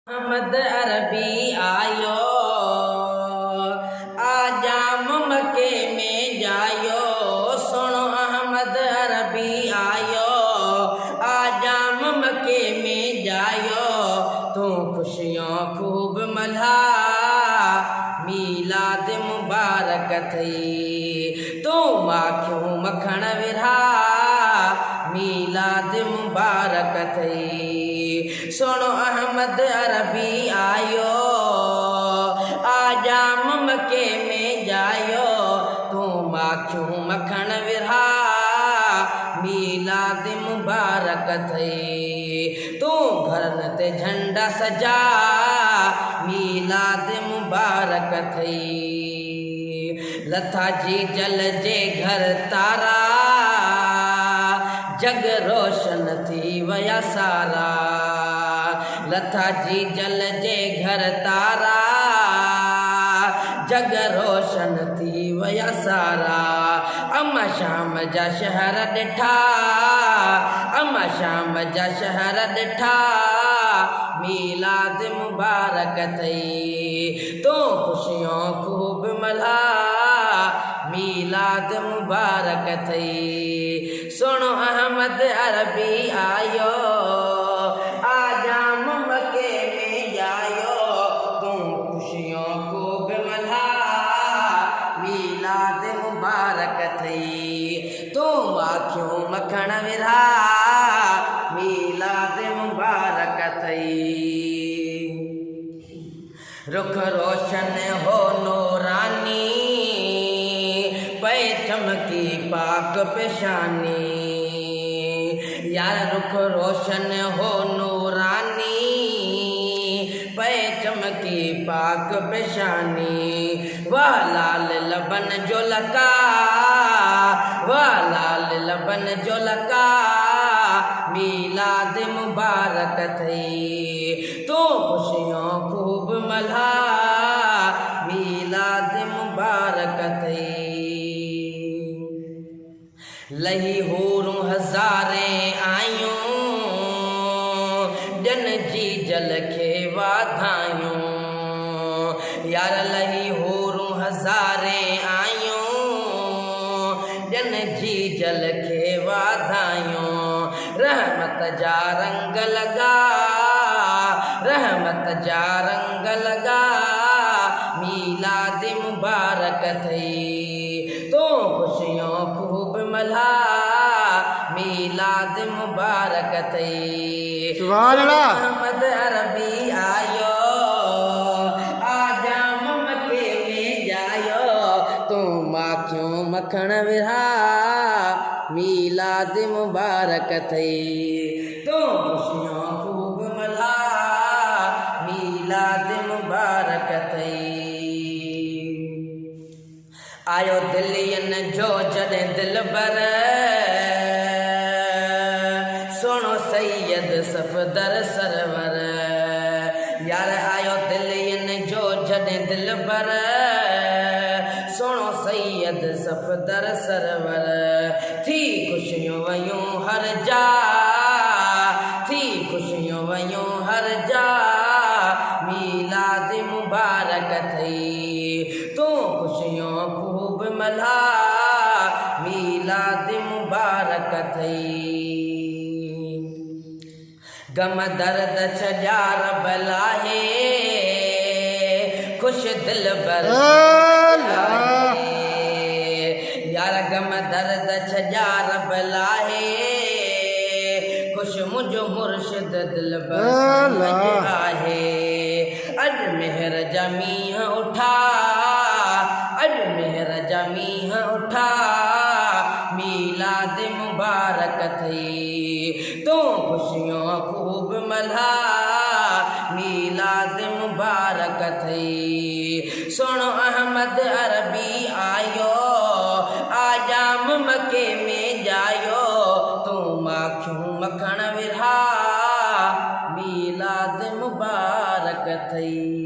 अहमद अरबी आयो आजाम मके में जायो। सुनो अहमद अरबी आयो आजाम मके में जायो। तू खुशियों खूब मल्हा मीलाद मुबारक थई। तू माखियों मखण विरहा मीलाद मुबारक थई। सुनो अहमद अरबी आयो आजाम मके में जायो। तू माखियों मखण विरहा मीलाद मुबारक थई। तू घरन ते झंडा सजा मीलाद मुबारक थई। लथा जी जल जे घर तारा जग रोशन थी वया सारा। लथा जी जल जे घर तारा जग रोशन थी वया सारा। अम्मा शाम जा शहर ॾिठा अम्मा शाम जा शहर ॾिठा मीलाद मुबारक थई। तो खुशियों खूब मल्हा मीलाद मुबारक थई। सुनो अहमद अरबी आयो आजाम मके में जायो। तू खुशियों खूब मल्हा मीलाद मुबारक थई। तू आखियों मखण विरहा मीलाद मुबारक थई। रुख रोशन हो नूरानी पे चमकी पाक पेशानी। यार रुख रोशन हो नूरानी पे चमकी पाक पेशानी। वाह लाल लबन जो लका वाह लाल लबन जो लका मीलाद मुबारक थई। तू खुशियों खूब मल्हा मीलाद मुबारक थई। लही हूरूं हज़ारे आयूं ॾियन जी जल खे वाधायूं। यार लही हूरूं हज़ारे आयूं ॾियन जी जल खे वाधायूं। रहमत जा रंग लगा रहमत जा रंग लगा मीलाद मुबारक थई। तो खुशियों खूब मल्हा मीलाद मुबारक थई। सुभान अल्लाह। अहमद अरबी आयो आजाम मके में जायो। तू माखियों मखण विरहा मीलाद मुबारक थई। तो खुशियों खूब मल्हा मीलाद मुबारक थई। आयो दिलियन जो जॾहिं दिलबर सुनो सैयद सफदर सरवर। यार आयो दिलियन जो जॾहिं दिलबर सुनो सैयद सफदर सरवर। थी खुशियों वयूं हर जा थी खुशियों वयूं हर जा मीलाद मुबारक थई। तू खुशियों खूब मल्हा मीलाद मुबारक थई। गम दर्द छॾिया रब लाहे खुश दिल बर। यार गम दर्द छॾिया रब लाहे खुश मुंहिंजो मुर्शिद दिल बर आहे। अॼु मेहर जा मींहं उठा अॼु मेहर जा मींहं उठा मीलाद मुबारक थई। तू खुशियों खूब मल्हा मीलाद मुबारक थई। सुनो अहमद अरबी आयो आजाम मके में जायो। तू माखियों मखण विरहा मीलाद मुबारक थई।